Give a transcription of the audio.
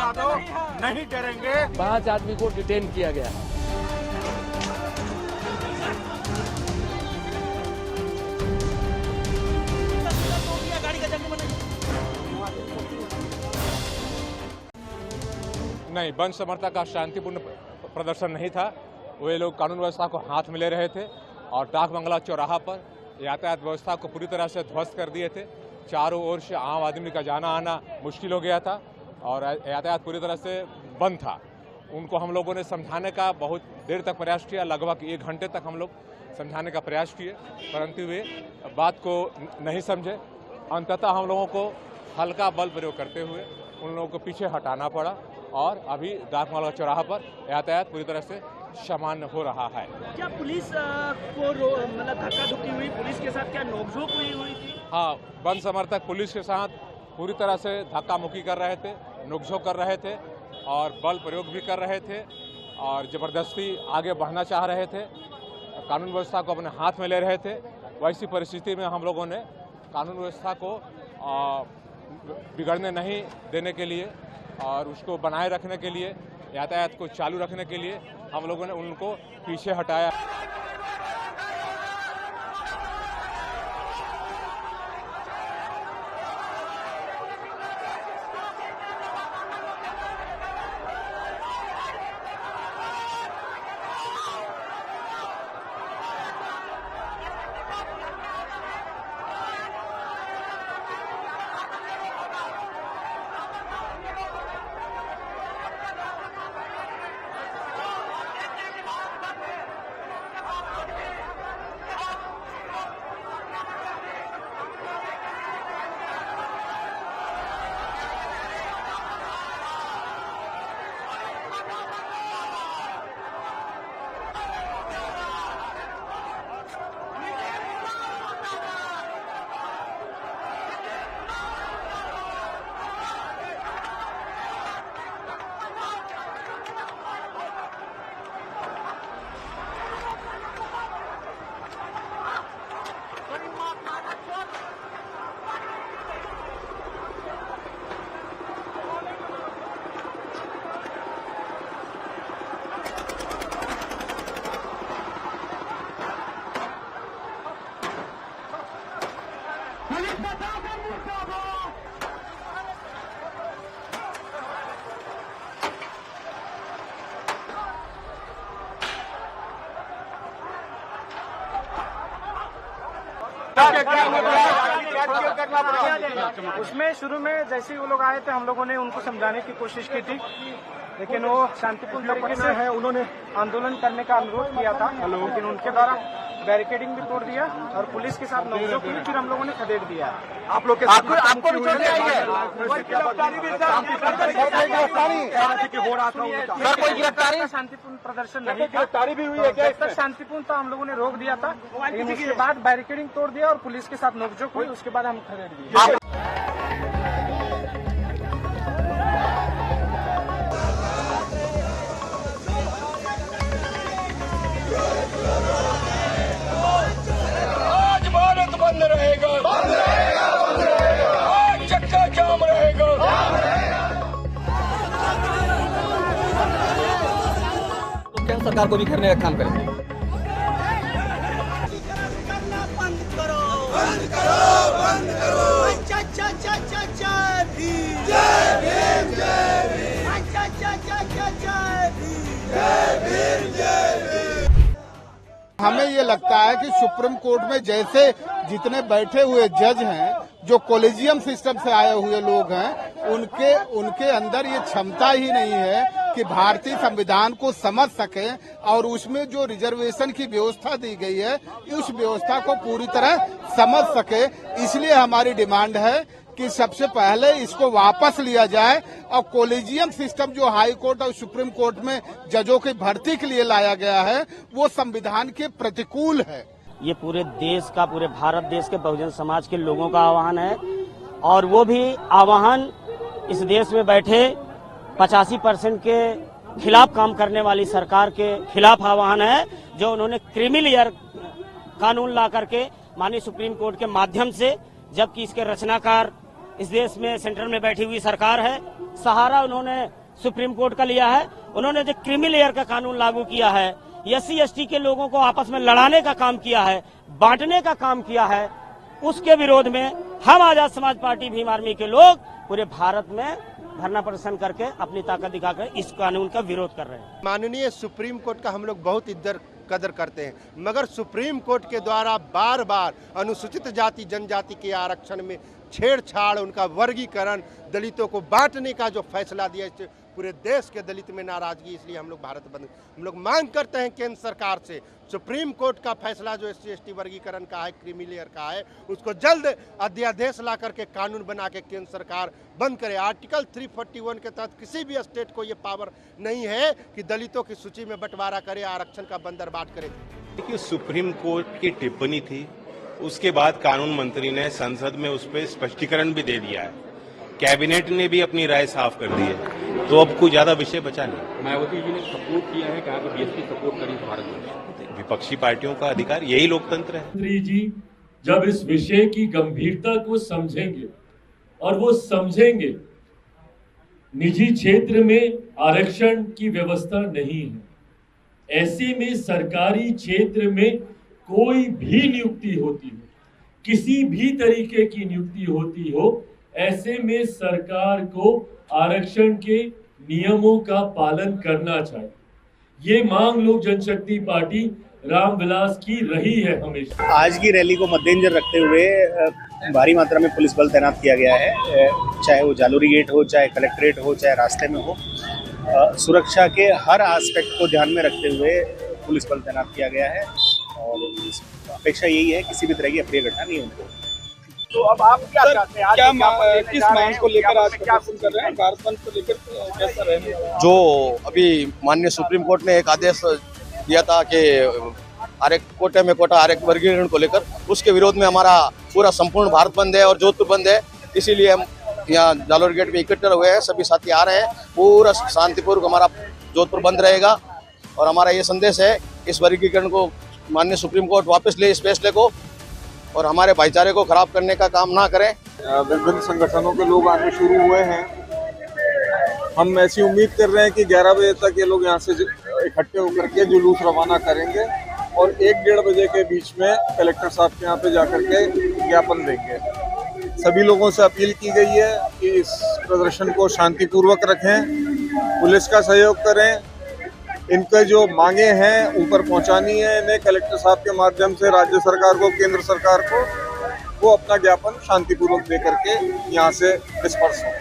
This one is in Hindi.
करा दो, नहीं डरेंगे। 5 आदमी को डिटेन किया गया है। नहीं, बंद समर्थक का शांतिपूर्ण प्रदर्शन नहीं था। वे लोग कानून व्यवस्था को हाथ में ले रहे थे और डाक बंगला चौराहा पर यातायात व्यवस्था को पूरी तरह से ध्वस्त कर दिए थे। चारों ओर से आम आदमी का जाना आना मुश्किल हो गया था और यातायात पूरी तरह से बंद था। उनको हम लोगों ने समझाने का बहुत देर तक प्रयास किया, लगभग 1 घंटे तक हम लोग समझाने का प्रयास किए, परंतु वे बात को नहीं समझे। अंततः हम लोगों को हल्का बल प्रयोग करते हुए उन लोगों को पीछे हटाना पड़ा और अभी डाक बंगला चौराहा पर यातायात पूरी तरह से सामान्य हो रहा है। क्या पुलिस को मतलब धक्का धुक्की हुई? पुलिस के साथ क्या नोकझोंक हुई थी? हाँ, बंद समर्थक पुलिस के साथ पूरी तरह से धक्का मुक्की कर रहे थे, नोकझोंक कर रहे थे और बल प्रयोग भी कर रहे थे और जबरदस्ती आगे बढ़ना चाह रहे थे, कानून व्यवस्था को अपने हाथ में ले रहे थे। वैसी परिस्थिति में हम लोगों ने कानून व्यवस्था को बिगड़ने नहीं देने के लिए और उसको बनाए रखने के लिए, यातायात को चालू रखने के लिए हम लोगों ने उनको पीछे हटाया। उसमें शुरू में जैसे ही वो लोग आए थे हम लोगों ने उनको समझाने की कोशिश की थी, लेकिन वो शांतिपूर्ण तरीके से है, उन्होंने आंदोलन करने का अनुरोध किया था, लेकिन उनके द्वारा बैरिकेडिंग भी तोड़ दिया और पुलिस के साथ नोकझोंक हुई, फिर हम लोगों ने खदेड़ दिया। आप लोग आपको शांतिपूर्ण प्रदर्शन नहीं, गिरफ्तारी भी हुई है क्या? तक शांतिपूर्ण था, हम लोगों ने रोक दिया था, लेकिन उसके बाद बैरिकेडिंग तोड़ दिया और पुलिस के साथ नोकझोंक हुई, उसके बाद हम खदेड़ दिए। बंद रहेगा, बंद रहेगा, बंद रहेगा। आज चक्का जाम रहेगा, जाम रहेगा। क्या सरकार को भी करने का काम करें। बंद करो, बंद करो, बंद करो। जय भीम, जय भीम, जय भीम। जय भीम, जय भीम। हमें ये लगता है कि सुप्रीम कोर्ट में जैसे जितने बैठे हुए जज हैं, जो कॉलेजियम सिस्टम से आए हुए लोग हैं, उनके अंदर ये क्षमता ही नहीं है कि भारतीय संविधान को समझ सके और उसमें जो रिजर्वेशन की व्यवस्था दी गई है उस व्यवस्था को पूरी तरह समझ सके। इसलिए हमारी डिमांड है कि सबसे पहले इसको वापस लिया जाए और कॉलेजियम सिस्टम जो हाई कोर्ट और सुप्रीम कोर्ट में जजों की भर्ती के लिए लाया गया है वो संविधान के प्रतिकूल है। ये पूरे देश का, पूरे भारत देश के बहुजन समाज के लोगों का आह्वान है और वो भी आह्वान इस देश में बैठे 85% के खिलाफ काम करने वाली सरकार के खिलाफ आह्वान है, जो उन्होंने क्रीमी लेयर कानून ला करके माननीय सुप्रीम कोर्ट के माध्यम से, जबकि इसके रचनाकार इस देश में सेंट्रल में बैठी हुई सरकार है। सहारा उन्होंने सुप्रीम कोर्ट का लिया है। उन्होंने जो क्रीमी लेयर का कानून लागू किया है, SC/ST के लोगों को आपस में लड़ाने का काम किया है, बांटने का काम किया है, उसके विरोध में हम आजाद समाज पार्टी भीम आर्मी के लोग पूरे भारत में धरना प्रदर्शन करके अपनी ताकत दिखाकर इस कानून का विरोध कर रहे हैं। माननीय सुप्रीम कोर्ट का हम लोग बहुत इज्जत कदर करते हैं, मगर सुप्रीम कोर्ट के द्वारा बार बार अनुसूचित जाति जनजाति के आरक्षण में छेड़छाड़, उनका वर्गीकरण, दलितों को बांटने का जो फैसला दिया, इससे पूरे देश के दलित में नाराजगी, इसलिए हम लोग भारत बंद हम लोग मांग करते हैं केंद्र सरकार से सुप्रीम कोर्ट का फैसला जो SC/ST वर्गीकरण का है, क्रीमी लेयर का है, उसको जल्द अध्यादेश ला करके कानून बना के केंद्र सरकार बंद करे। आर्टिकल 341 के तहत किसी भी स्टेट को ये पावर नहीं है कि दलितों की सूची में बंटवारा करे, आरक्षण का बंदरबाट करे। देखिए, सुप्रीम कोर्ट की टिप्पणी थी, उसके बाद कानून मंत्री ने संसद में उस पर स्पष्टीकरण भी दे दिया है, कैबिनेट ने भी अपनी राय साफ कर दी है, तो अब कोई ज्यादा विषय बचा नहीं। मायावती जी ने सपोर्ट किया है, कहा कि BSP सपोर्ट करी भारत में। विपक्षी पार्टियों का अधिकार, यही लोकतंत्र है। मंत्री जी जब इस विषय की गंभीरता को समझेंगे और वो समझेंगे निजी क्षेत्र में आरक्षण की व्यवस्था नहीं है, ऐसे में सरकारी क्षेत्र में कोई भी नियुक्ति होती हो, किसी भी तरीके की नियुक्ति होती हो, ऐसे में सरकार को आरक्षण के नियमों का पालन करना चाहिए। ये मांग लोक जनशक्ति पार्टी रामविलास की रही है हमेशा। आज की रैली को मद्देनजर रखते हुए भारी मात्रा में पुलिस बल तैनात किया गया है, चाहे वो जालोरी गेट हो, चाहे कलेक्ट्रेट हो, चाहे रास्ते में हो। सुरक्षा के हर एस्पेक्ट को ध्यान में रखते हुए पुलिस बल तैनात किया गया है और अपेक्षा यही है किसी भी तरह की अप्रिय घटना नहीं होनी। तो अब आप क्या चाहते हैं? किस मांग को लेकर आज प्रदर्शन कर रहे हैं? भारत बंद को लेकर कैसा रहेगा? जो अभी माननीय सुप्रीम कोर्ट ने एक आदेश दिया था कि कोटे में कोटा आरक्षण वर्गीकरण को लेकर, उसके विरोध में हमारा पूरा संपूर्ण भारत बंद है और जोधपुर बंद है। इसीलिए हम यहाँ जालोर गेट में इकट्ठे हुए हैं, सभी साथी आ रहे हैं। पूरा शांतिपूर्वक हमारा जोधपुर बंद रहेगा और हमारा ये संदेश है, इस वर्गीकरण को माननीय सुप्रीम कोर्ट वापस ले, इस फैसले को, और हमारे भाईचारे को खराब करने का काम ना करें। विभिन्न संगठनों के लोग आने शुरू हुए हैं। हम ऐसी उम्मीद कर रहे हैं कि 11 बजे तक ये लोग यहाँ से इकट्ठे होकर के जुलूस रवाना करेंगे और 1-1:30 बजे के बीच में कलेक्टर साहब के यहाँ पे जाकर के ज्ञापन देंगे। सभी लोगों से अपील की गई है कि इस प्रदर्शन को शांतिपूर्वक रखें, पुलिस का सहयोग करें, इनके जो मांगे हैं ऊपर पहुंचानी है इन्हें कलेक्टर साहब के माध्यम से राज्य सरकार को, केंद्र सरकार को, वो अपना ज्ञापन शांतिपूर्वक दे करके यहाँ से डिस्पर्स हो।